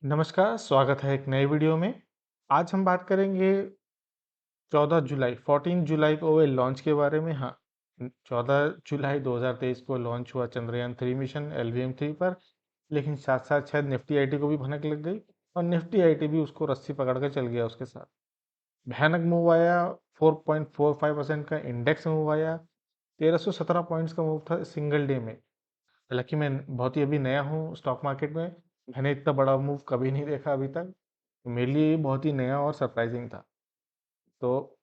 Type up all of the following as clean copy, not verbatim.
नमस्कार, स्वागत है एक नए वीडियो में। आज हम बात करेंगे 14 जुलाई 14 जुलाई को हुए लॉन्च के बारे में। हाँ, 14 जुलाई 2023 को लॉन्च हुआ चंद्रयान 3 मिशन LVM-3 पर, लेकिन साथ-साथ शायद निफ्टी आईटी को भी भनक लग गई और निफ्टी आईटी भी उसको रस्सी पकड़ के चल गया उसके साथ। भयानक मूव आया, 4.45% का इंडेक्स मूव आया, 1317 पॉइंट्स का मूव था सिंगल डे में। हालाँकि मैं बहुत ही अभी नया हूँ स्टॉक मार्केट में, मैंने इतना बड़ा मूव कभी नहीं देखा अभी तक। मेरे लिए ये बहुत ही नया और सरप्राइजिंग था। तो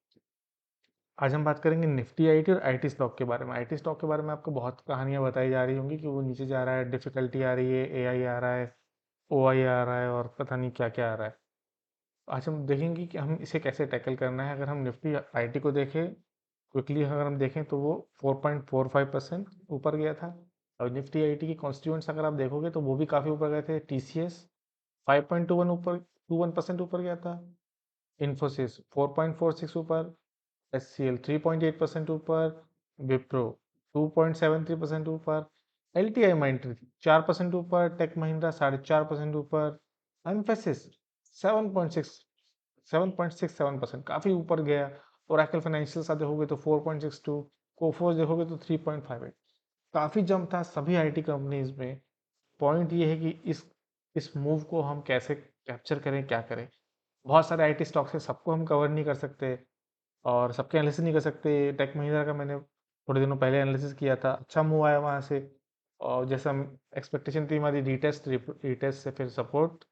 आज हम बात करेंगे निफ्टी आईटी और आईटी स्टॉक के बारे में। आईटी स्टॉक के बारे में आपको बहुत कहानियाँ बताई जा रही होंगी कि वो नीचे जा रहा है, डिफिकल्टी आ रही है, एआई आ रहा है, ओआई आ रहा है और पता नहीं क्या-क्या आ रहा है। आज हम देखेंगे कि हम इसे कैसे टैकल करना है। अगर हम निफ्टी आईटी को देखें, क्विकली अगर हम देखें तो वो 4.45% ऊपर गया था और निफ्टी आईटी की कॉन्स्टिट्यूएंट्स अगर आप देखोगे तो वो भी काफ़ी ऊपर गए थे। टीसीएस 5.21 ऊपर 21% ऊपर गया था, इन्फोसिस 4.46 ऊपर, एचसीएल 3.8% ऊपर, विप्रो 2.73% ऊपर, एलटीआई माइंट्री 4% ऊपर, टेक महिंद्रा 4.5% ऊपर, एम्फेसिस 7.6 7.67% काफी ऊपर गया। ओरेकल फाइनेंशियल साथ देखोगे तो 4.62, कोफोर्स देखोगे तो 3.58। काफी जंप था सभी आईटी कंपनीज में। पॉइंट ये है कि इस मूव को हम कैसे कैप्चर करें, क्या करें। बहुत सारे आईटी स्टॉक्स है, सबको हम कवर नहीं कर सकते और सबके एनालिसिस नहीं कर सकते। टेक महिंद्रा का मैंने थोड़े दिनों पहले एनालिसिस किया था, अच्छा मूव आया वहाँ से और जैसा हम एक्सपेक्टेशन थी हमारी, रीटेस्ट से फिर सपोर्ट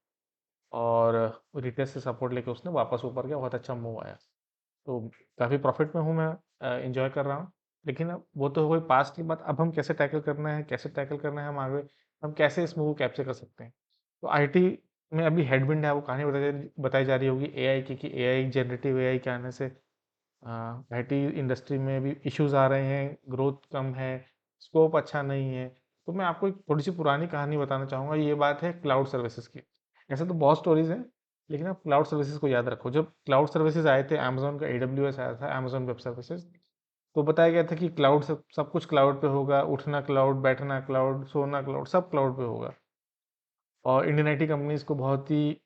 और रीटेस्ट से सपोर्ट लेके उसने वापस ऊपर गया, बहुत अच्छा मूव आया। तो काफ़ी प्रॉफिट में हूँ मैं, इंजॉय कर रहा हूँ। लेकिन अब वो तो हो गई पास्ट की बात, अब हम कैसे टैकल करना है, कैसे टैकल करना है हम आगे, हम कैसे इस मूव को कैप्चर कर सकते हैं। तो आईटी में अभी हेडविंड है, वो कहानी बताई जा रही होगी एआई की, कि एआई जनरेटिव एआई के आने से आईटी इंडस्ट्री में भी इश्यूज आ रहे हैं, ग्रोथ कम है, स्कोप अच्छा नहीं है। तो मैं आपको एक थोड़ी सी पुरानी कहानी बताना चाहूँगा। ये बात है क्लाउड सर्विसेज की। ऐसे तो बहुत स्टोरीज हैं, लेकिन आप क्लाउड सर्विसेज को याद रखो। जब क्लाउड सर्विसेज आए थे, अमेजोन का AWS आया था, अमेजोन वेब सर्विसेज, तो बताया गया था कि क्लाउड सब कुछ क्लाउड पे होगा, उठना क्लाउड, बैठना क्लाउड, सोना क्लाउड, सब क्लाउड पे होगा। और इंडियन आईटी कंपनीज को बहुत ही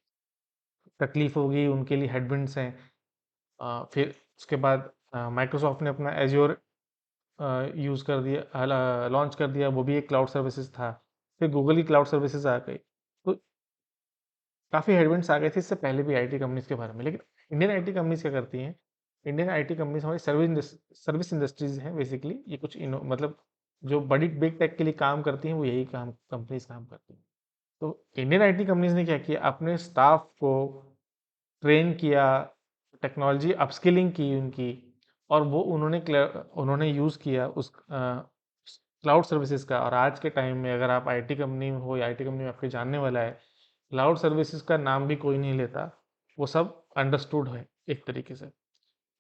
तकलीफ होगी, उनके लिए हेडविंड्स हैं। फिर उसके बाद माइक्रोसॉफ्ट ने अपना एज्योर यूज़ कर दिया, लॉन्च कर दिया, वो भी एक क्लाउड सर्विसेज था। फिर गूगल की क्लाउड सर्विसेज आ गई। तो काफ़ी हेडविंड्स आ गए थे इससे पहले भी आईटी कंपनीज के बारे में। लेकिन इंडियन आईटी कंपनीज क्या करती हैं, इंडियन आईटी कंपनीज हमारी सर्विस इंडस्ट्रीज हैं बेसिकली। ये कुछ मतलब जो बड़ी बिग टेक के लिए काम करती हैं, वो यही काम कंपनीज काम करती हैं। तो इंडियन आईटी कंपनीज ने क्या किया, अपने स्टाफ को ट्रेन किया, टेक्नोलॉजी अपस्किलिंग की उनकी, और वो उन्होंने यूज़ किया उस क्लाउड सर्विसेज का। और आज के टाइम में अगर आप आईटी कंपनी में हो या आईटी कंपनी में आपके जानने वाला है, क्लाउड सर्विसेज का नाम भी कोई नहीं लेता। वो सब अंडरस्टूड है एक तरीके से।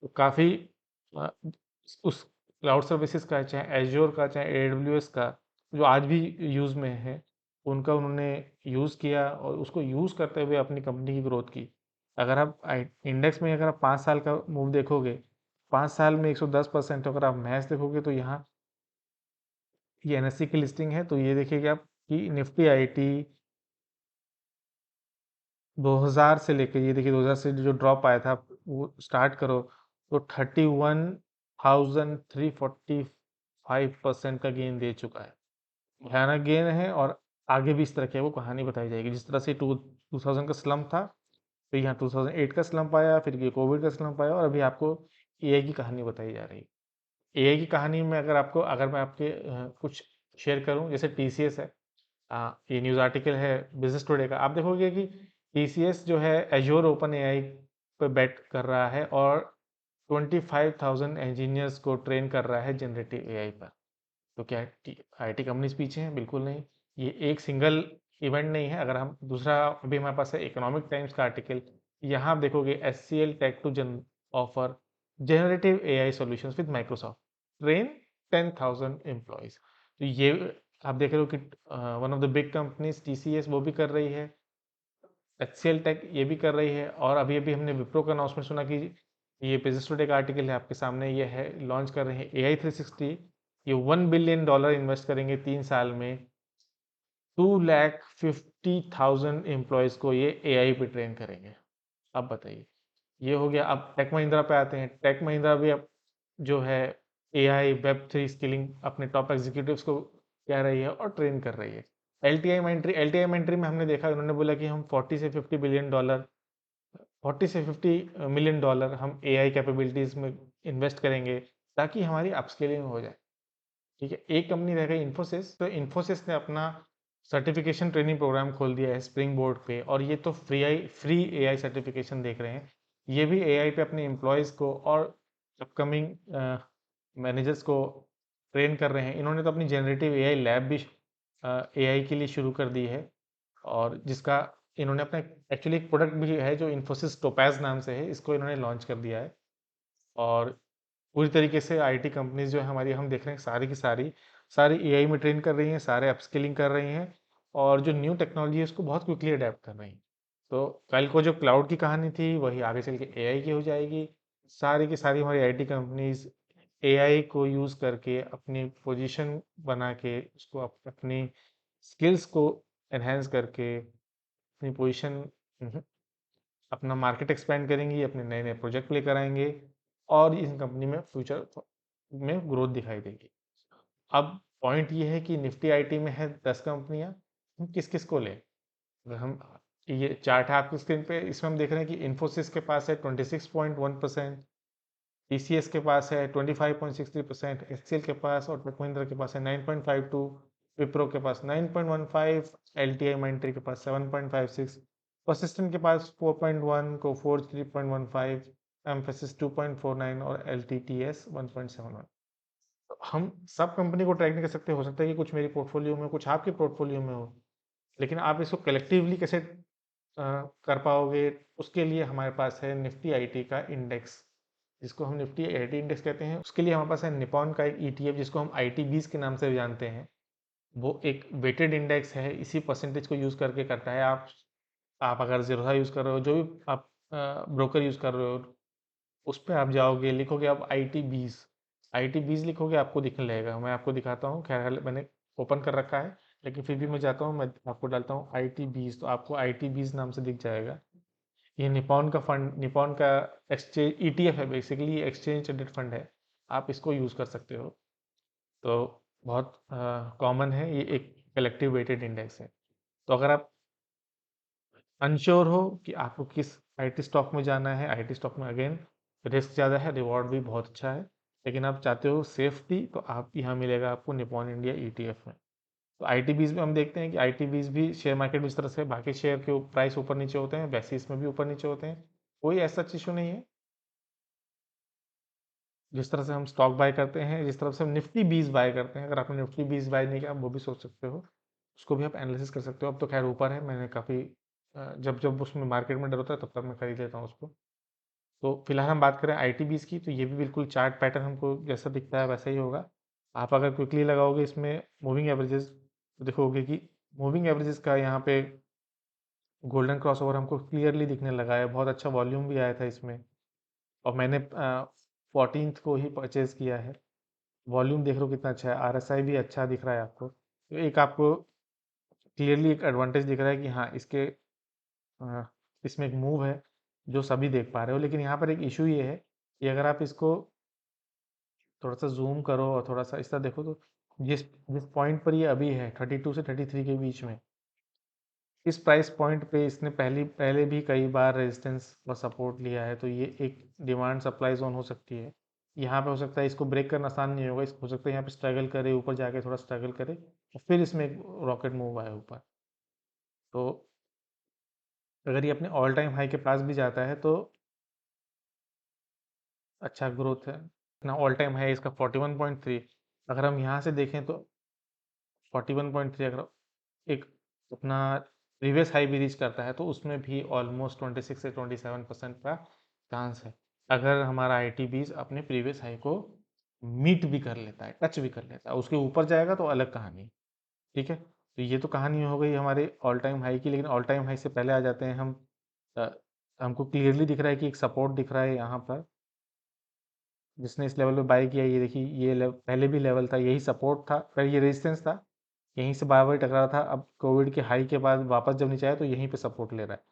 तो काफ़ी उस क्लाउड सर्विसेज का, चाहे एज्योर का, चाहे AWS का, जो आज भी यूज़ में है, उनका उन्होंने यूज़ किया और उसको यूज़ करते हुए अपनी कंपनी की ग्रोथ की। अगर आप इंडेक्स में अगर आप 5 साल का मूव देखोगे, 5 साल में 110%। अगर आप मैच देखोगे तो यहाँ ये NSE की लिस्टिंग है, तो ये देखिएगा आप कि निफ्टी आईटी 2000 से लेके, ये देखिए 2000 से जो ड्रॉप आया था, वो स्टार्ट करो तो 31,345% का गेन दे चुका है। भयानक गेन है और आगे भी इस तरह की वो कहानी बताई जाएगी। जिस तरह से 2000 का स्लम्प था, फिर यहाँ 2008 का स्लम्प आया, फिर ये कोविड का स्लम्प आया और अभी आपको एआई की कहानी बताई जा रही है। एआई की कहानी में अगर मैं आपके कुछ शेयर करूं, जैसे टीसीएस है, ये न्यूज़ आर्टिकल है बिजनेस टुडे का, आप देखोगे कि टीसीएस जो है एज्योर ओपन एआई पे बेट कर रहा है और 25,000 इंजीनियर्स को ट्रेन कर रहा है जनरेटिव एआई पर। तो क्या आईटी कंपनीज पीछे हैं? बिल्कुल नहीं। ये एक सिंगल इवेंट नहीं है। अगर हम दूसरा, अभी हमारे पास है इकोनॉमिक टाइम्स का आर्टिकल, यहाँ आप देखोगे HCL tech to offer generative AI solutions with Microsoft, train 10,000 employees. तो ये आप देख रहे हो कि one of the big companies TCS वो भी कर रही है, एचसीएल टेक ये भी कर रही है, और अभी अभी हमने विप्रो का अनाउंसमेंट सुना कि ये बिजनेस टुडे का आर्टिकल है आपके सामने, ये है लॉन्च कर रहे हैं AI360। ये $1 बिलियन इन्वेस्ट करेंगे 3 साल में, 50,000 एम्प्लॉयज़ को ये एआई पे ट्रेन करेंगे। अब बताइए, ये हो गया। अब टेक महिंद्रा पे आते हैं। टेक महिंद्रा भी अब जो है एआई वेब 3 स्किलिंग अपने टॉप एग्जीक्यूटिव्स को कह रही है और ट्रेन कर रही है। एल टी आई में हमने देखा, उन्होंने बोला कि हम 40 से 50 मिलियन डॉलर हम एआई कैपेबिलिटीज़ में इन्वेस्ट करेंगे ताकि हमारी अपस्केलिंग हो जाए। ठीक है, एक कंपनी रह गई इन्फोसिस। तो इन्फोसिस ने अपना सर्टिफिकेशन ट्रेनिंग प्रोग्राम खोल दिया है स्प्रिंग बोर्ड पे, और ये तो फ्री एआई सर्टिफिकेशन देख रहे हैं। ये भी एआई पे अपने एम्प्लॉयज़ को और अपकमिंग मैनेजर्स को ट्रेन कर रहे हैं। इन्होंने तो अपनी जनरेटिव एआई लैब भी एआई के लिए शुरू कर दी है, और जिसका इन्होंने अपना एक्चुअली एक प्रोडक्ट भी है जो इन्फोसिस टोपैज नाम से है, इसको इन्होंने लॉन्च कर दिया है। और पूरी तरीके से आईटी कंपनीज जो है हमारी, हम देख रहे हैं सारी की सारी एआई में ट्रेन कर रही हैं, सारे अपस्किलिंग कर रही हैं, और जो न्यू टेक्नोलॉजी है उसको बहुत क्विकली अडेप्ट कर रही हैं। तो कल को जो क्लाउड की कहानी थी वही आगे चल के एआई की हो जाएगी। सारी की सारी हमारी आईटी कंपनीज एआई को यूज़ करके अपनी पोजीशन बना के उसको अपनी स्किल्स को एनहेंस करके अपनी पोजीशन, अपना मार्केट एक्सपेंड करेंगी, अपने नए नए प्रोजेक्ट लेकर आएंगे, और इस कंपनी में फ्यूचर में ग्रोथ दिखाई देगी। अब पॉइंट ये है कि निफ्टी आईटी में है 10 कंपनियां, हम किस किस को लें। अगर हम, ये चार्ट है आपकी स्क्रीन पे, इसमें हम देख रहे हैं कि इन्फोसिस के पास है 26.1%, टीसीएस के पास है 25.63%, एचसीएल के पास और टेक महिंद्रा के पास है 9.52, विप्रो के पास 9.15, एलटीआई माइंट्री के पास 7.56, परसिस्टेंट के पास 4.1, कोफोर्ज 3.15, एम्फेसिस 2.49 और एलटीटीएस 1.71। तो हम सब कंपनी को ट्रैक नहीं कर सकते, हो सकता है कि कुछ मेरी पोर्टफोलियो में, कुछ आपके पोर्टफोलियो में हो, लेकिन आप इसको कलेक्टिवली कैसे कर पाओगे, उसके लिए हमारे पास है निफ्टी आईटी का इंडेक्स, जिसको हम निफ्टी आईटी इंडेक्स कहते हैं। उसके लिए हमारे पास है निपॉन का एक ईटीएफ, जिसको हम आईटी 20 के नाम से भी जानते हैं। वो एक वेटेड इंडेक्स है, इसी परसेंटेज को यूज़ करके करता है। आप अगर जीरोधा यूज़ कर रहे हो, जो भी आप ब्रोकर यूज़ कर रहे हो, उस पर आप जाओगे, लिखोगे आप आई टी 20 लिखोगे, आपको दिखने लगेगा। मैं आपको दिखाता हूँ, खैर मैंने ओपन कर रखा है, लेकिन फिर भी मैं जाता हूँ, मैं आपको डालता हूँ आई टी 20, तो आपको आई टी 20 नाम से दिख जाएगा। ये निपॉन का फंड, निपॉन का एक्सचेंज ईटीएफ है, बेसिकली एक्सचेंज ट्रेडेड फंड है। आप इसको यूज़ कर सकते हो। तो बहुत कॉमन है, ये एक कलेक्टिव वेटेड इंडेक्स है। तो अगर आप अनश्योर हो कि आपको किस आईटी स्टॉक में जाना है, आईटी स्टॉक में अगेन रिस्क ज़्यादा है, रिवॉर्ड भी बहुत अच्छा है, लेकिन आप चाहते हो सेफ्टी, तो आप यहाँ मिलेगा आपको निपॉन इंडिया ईटीएफ में। तो आई टी 20 में हम देखते हैं कि आई टी 20 भी शेयर मार्केट में, इस तरह से बाकी शेयर के प्राइस ऊपर नीचे होते हैं, वैसे इसमें भी ऊपर नीचे होते हैं। कोई ऐसा इशू नहीं है। जिस तरह से हम स्टॉक बाय करते हैं, जिस तरह से हम निफ्टी 20 बाय करते हैं, अगर आपने निफ्टी 20 बाय नहीं किया, आप वो भी सोच सकते हो, उसको भी आप एनालिसिस कर सकते हो। अब तो खैर ऊपर है, मैंने काफ़ी जब जब उसमें मार्केट में डर होता है तब तक मैं खरीद लेता हूँ उसको। तो फिलहाल हम बात करें आई टी 20 की, तो ये भी बिल्कुल चार्ट पैटर्न हमको जैसा दिखता है वैसा ही होगा। आप अगर क्विकली लगाओगे इसमें मूविंग एवरेजेस, तो देखोगे कि मूविंग एवरेजेस का यहाँ पे गोल्डन क्रॉसओवर हमको क्लियरली दिखने लगा है। बहुत अच्छा वॉल्यूम भी आया था इसमें, और मैंने 14th को ही परचेज किया है। वॉल्यूम देख लो कितना अच्छा है, आरएसआई भी अच्छा दिख रहा है आपको, तो एक आपको क्लियरली एक एडवांटेज दिख रहा है कि हाँ, इसमें एक मूव है जो सभी देख पा रहे हो। लेकिन यहाँ पर एक इशू ये है कि अगर आप इसको थोड़ा सा जूम करो और थोड़ा सा इस तरह देखो, तो जिस जिस पॉइंट पर ये अभी है 32 से 33 के बीच में, इस प्राइस पॉइंट पे इसने पहले भी कई बार रेजिस्टेंस और सपोर्ट लिया है, तो ये एक डिमांड सप्लाई जोन हो सकती है। यहाँ पे हो सकता है इसको ब्रेक करना आसान नहीं होगा, इसको हो सकता है यहाँ पे स्ट्रगल करे, ऊपर जाके थोड़ा स्ट्रगल करे और फिर इसमें एक रॉकेट मूव आए ऊपर। तो अगर ये अपने ऑल टाइम हाई के पास भी जाता है तो अच्छा ग्रोथ है। अपना ऑल टाइम हाई इसका 41.3, अगर हम यहाँ से देखें तो 41.3 अगर एक अपना प्रीवियस हाई भी रीच करता है, तो उसमें भी ऑलमोस्ट 26 से 27% का चांस है, अगर हमारा आई टी 20 अपने प्रीवियस हाई को मीट भी कर लेता है, टच भी कर लेता है। उसके ऊपर जाएगा तो अलग कहानी। ठीक है, तो ये तो कहानी हो गई हमारे ऑल टाइम हाई की, लेकिन ऑल टाइम हाई से पहले आ जाते हैं हम, अ, हमको क्लियरली दिख रहा है कि एक सपोर्ट दिख रहा है यहाँ पर, जिसने इस लेवल पे बाय किया। ये देखिए, ये पहले भी लेवल था, यही सपोर्ट था, पहले ये रेजिस्टेंस था, यहीं से बार बार टकरा रहा था, अब कोविड के हाई के बाद वापस जब नीचे आया तो यहीं पे सपोर्ट ले रहा है।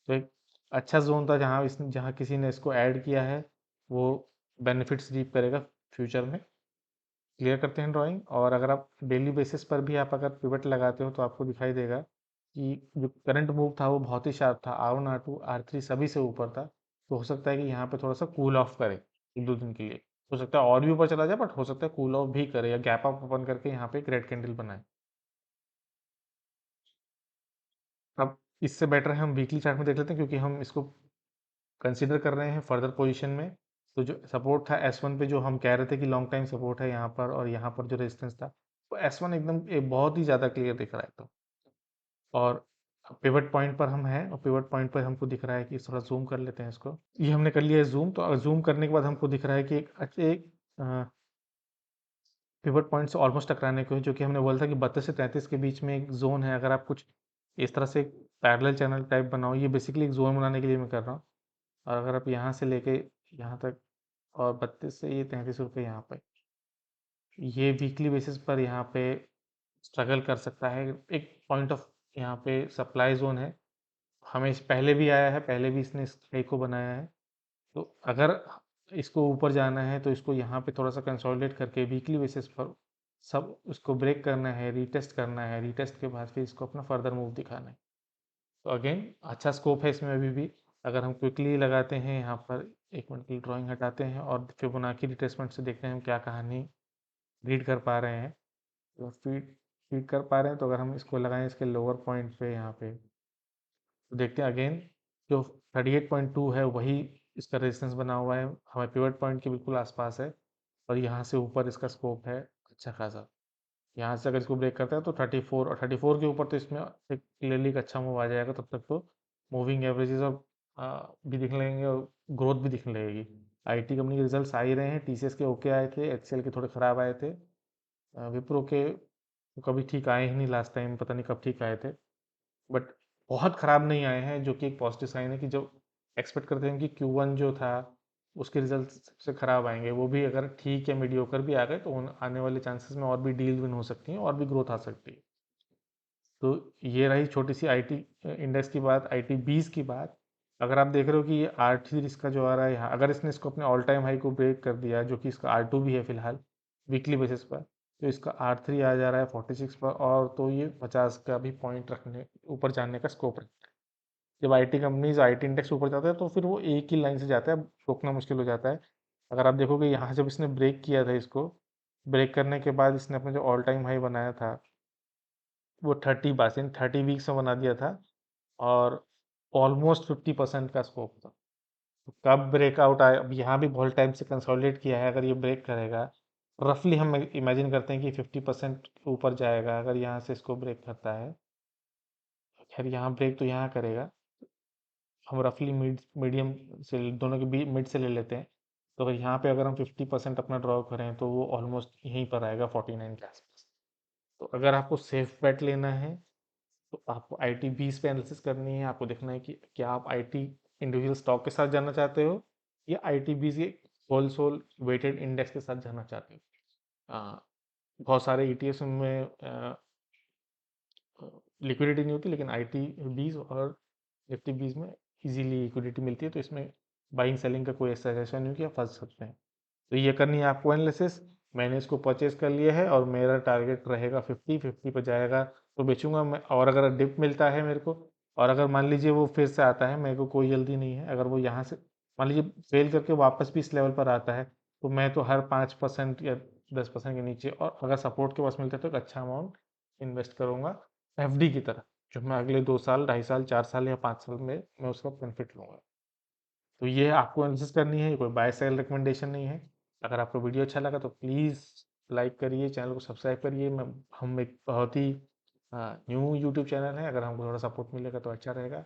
तो एक अच्छा जोन था जहाँ किसी ने इसको ऐड किया है, वो बेनिफिट्स रीप करेगा फ्यूचर में। क्लियर करते हैं ड्राइंग, और अगर आप डेली बेसिस पर भी आप अगर पिवट लगाते हो तो आपको दिखाई देगा कि जो करंट मूव था वो बहुत ही शार्प था, R1 R2 R3 सभी से ऊपर था। तो हो सकता है कि यहाँ पे थोड़ा सा कूल ऑफ करे 1-2 दिन के लिए। हो सकता है और भी ऊपर चला जाए, बट हो सकता है कूल ऑफ भी करे या गैप अप ओपन करके यहाँ पे एक रेड कैंडल बनाए। अब इससे बेटर है हम वीकली चार्ट में देख लेते हैं, क्योंकि हम इसको कंसीडर कर रहे हैं फर्दर पोजीशन में। तो जो सपोर्ट था S1 पे, जो हम कह रहे थे कि लॉन्ग टाइम सपोर्ट है यहाँ पर, और यहाँ पर जो रेजिस्टेंस था, तो S1 एकदम बहुत ही ज़्यादा क्लियर दिख रहा है। तो और पिवट पॉइंट पर हम हैं, और पिवट पॉइंट पर हमको दिख रहा है कि थोड़ा जूम कर लेते हैं इसको। ये हमने कर लिया है जूम। तो जूम करने के बाद हमको दिख रहा है कि एक पिवट पॉइंट से ऑलमोस्ट टकराने को है, जो कि हमने बोला था कि 32 से 33 के बीच में एक जोन है। अगर आप कुछ इस तरह से एक पैरेलल चैनल टाइप बनाओ, ये बेसिकली एक जोन बनाने के लिए मैं कर रहा हूँ। और अगर आप यहाँ से लेके यहाँ तक, और 32 से ये 33 रुपये यहाँ पे, ये वीकली बेसिस पर यहाँ पे स्ट्रगल कर सकता है। एक पॉइंट ऑफ यहाँ पे सप्लाई जोन है, हमें इस पहले भी आया है, पहले भी इसने इस हाई को बनाया है। तो अगर इसको ऊपर जाना है तो इसको यहाँ पे थोड़ा सा कंसोलिडेट करके वीकली बेसिस पर सब उसको ब्रेक करना है, रीटेस्ट करना है, रीटेस्ट के बाद फिर इसको अपना फर्दर मूव दिखाना है। तो अगेन अच्छा स्कोप है इसमें अभी भी। अगर हम क्विकली लगाते हैं यहाँ पर, 1 मिनट की ड्राइंग हटाते हैं और फिबोनाची रिट्रेसमेंट से देखते हैं हम क्या कहानी रीड कर पा रहे हैं। तो फीड फीड कर पा रहे हैं, तो अगर हम इसको लगाएं इसके लोअर पॉइंट पे यहाँ पे, तो देखते हैं अगेन जो 38.2 है वही इसका रेजिस्टेंस बना हुआ है, हमारे पिवट पॉइंट के बिल्कुल आसपास है। और यहाँ से ऊपर इसका स्कोप है अच्छा खासा। यहाँ से अगर इसको ब्रेक करता है तो 34, और 34 के ऊपर तो इसमें एक क्लियरली एक अच्छा मूव आ जाएगा। तब तक तो मूविंग एवरेजेस और भी दिखने लगेंगे, और ग्रोथ भी दिखने लगेगी। आईटी कंपनी के रिजल्ट्स आ ही रहे हैं। टीसीएस के ओके आए थे, एचसीएल के थोड़े खराब आए थे, विप्रो के तो कभी ठीक आए ही नहीं, लास्ट टाइम पता नहीं कब ठीक आए थे। बट बहुत खराब नहीं आए हैं, जो कि एक पॉजिटिव साइन है कि जो एक्सपेक्ट करते हैं कि Q1 जो था उसके रिजल्ट सबसे खराब आएंगे, वो भी अगर ठीक या मीडियोकर भी आ गए तो आने वाले चांसेस में और भी डील विन हो सकती हैं और भी ग्रोथ आ सकती है। तो ये रही छोटी सी आईटी इंडेक्स की बात, आईटी 20 की बात। अगर आप देख रहे हो कि ये R3 इसका जो आ रहा है यहाँ, अगर इसने इसको अपने ऑल टाइम हाई को ब्रेक कर दिया, जो कि इसका R2 भी है फिलहाल वीकली बेसिस पर, तो इसका R3 आ जा रहा है 46 पर, और तो ये 50 का भी पॉइंट रखने ऊपर जाने का स्कोप है। जब आईटी कंपनीज आईटी इंडेक्स ऊपर जाता है तो फिर वो एक ही लाइन से जाता है, रोकना मुश्किल हो जाता है। अगर आप देखोगे यहाँ जब इसने ब्रेक किया था, इसको ब्रेक करने के बाद इसने अपना जो ऑल टाइम हाई बनाया था वो 30 इन 30 वीक्स में बना दिया था, और ऑलमोस्ट 50% का स्कोप था। तो कब ब्रेकआउट आए, अब यहाँ भी बहुत टाइम से कंसोलिडेट किया है, अगर ये ब्रेक करेगा, रफली हम इमेजिन करते हैं कि 50% ऊपर जाएगा अगर यहाँ से इसको ब्रेक करता है। खैर यहाँ ब्रेक तो यहाँ करेगा, हम रफली मीडियम से दोनों के बीच मिड से ले लेते हैं। तो अगर यहाँ पे अगर हम 50% अपना ड्रॉ करें तो वो ऑलमोस्ट यहीं पर आएगा 49 के आसपास। तो अगर आपको सेफ बेट लेना है तो आपको आईटी 20 पे एनालिसिस करनी है। आपको देखना है कि क्या आप आईटी इंडिविजुअल स्टॉक के साथ जाना चाहते हो, या आईटी 20 के होल सोल वेटेड इंडेक्स के साथ जाना चाहते हो। बहुत सारे ईटीएफ में लिक्विडिटी नहीं होती, लेकिन आईटी 20 और निफ्टी 20 में इजीली लिक्विडिटी मिलती है। तो इसमें बाइंग सेलिंग का कोई सजेशन नहीं कि आप फंस सकते हैं। तो ये करनी है आपको एनालिसिस। मैंने इसको परचेज कर लिया है और मेरा टारगेट रहेगा 50 पर जाएगा तो बेचूंगा मैं। और अगर डिप मिलता है मेरे को, और अगर मान लीजिए वो फिर से आता है, मेरे को कोई जल्दी नहीं है, अगर वो यहाँ से मान लीजिए फेल करके वापस भी इस लेवल पर आता है, तो मैं तो हर 5% या 10% के नीचे, और अगर सपोर्ट के पास मिलता है तो एक अच्छा अमाउंट इन्वेस्ट करूंगा एफडी की तरह, जो मैं अगले 2 साल 2.5 साल 4 साल या 5 साल में मैं उसका बेनिफिट लूंगा। तो ये आपको एनालिसिस करनी है, ये कोई बाय सेल रिकमेंडेशन नहीं है। अगर आपको वीडियो अच्छा लगा तो प्लीज़ लाइक करिए, चैनल को सब्सक्राइब करिए। मैं हम एक बहुत ही न्यू यूट्यूब चैनल है, अगर हमको थोड़ा सपोर्ट मिलेगा तो अच्छा रहेगा।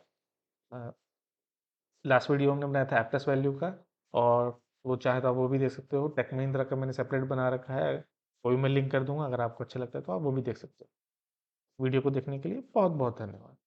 लास्ट वीडियो हमने बनाया था एप्टस वैल्यू का, और वो चाहे तो आप वो भी देख सकते हो। टेक महिंद्रा का मैंने सेपरेट बना रखा है, वो भी मैं लिंक कर दूंगा, अगर आपको अच्छा लगता है तो आप वो भी देख सकते हो। वीडियो को देखने के लिए बहुत बहुत धन्यवाद।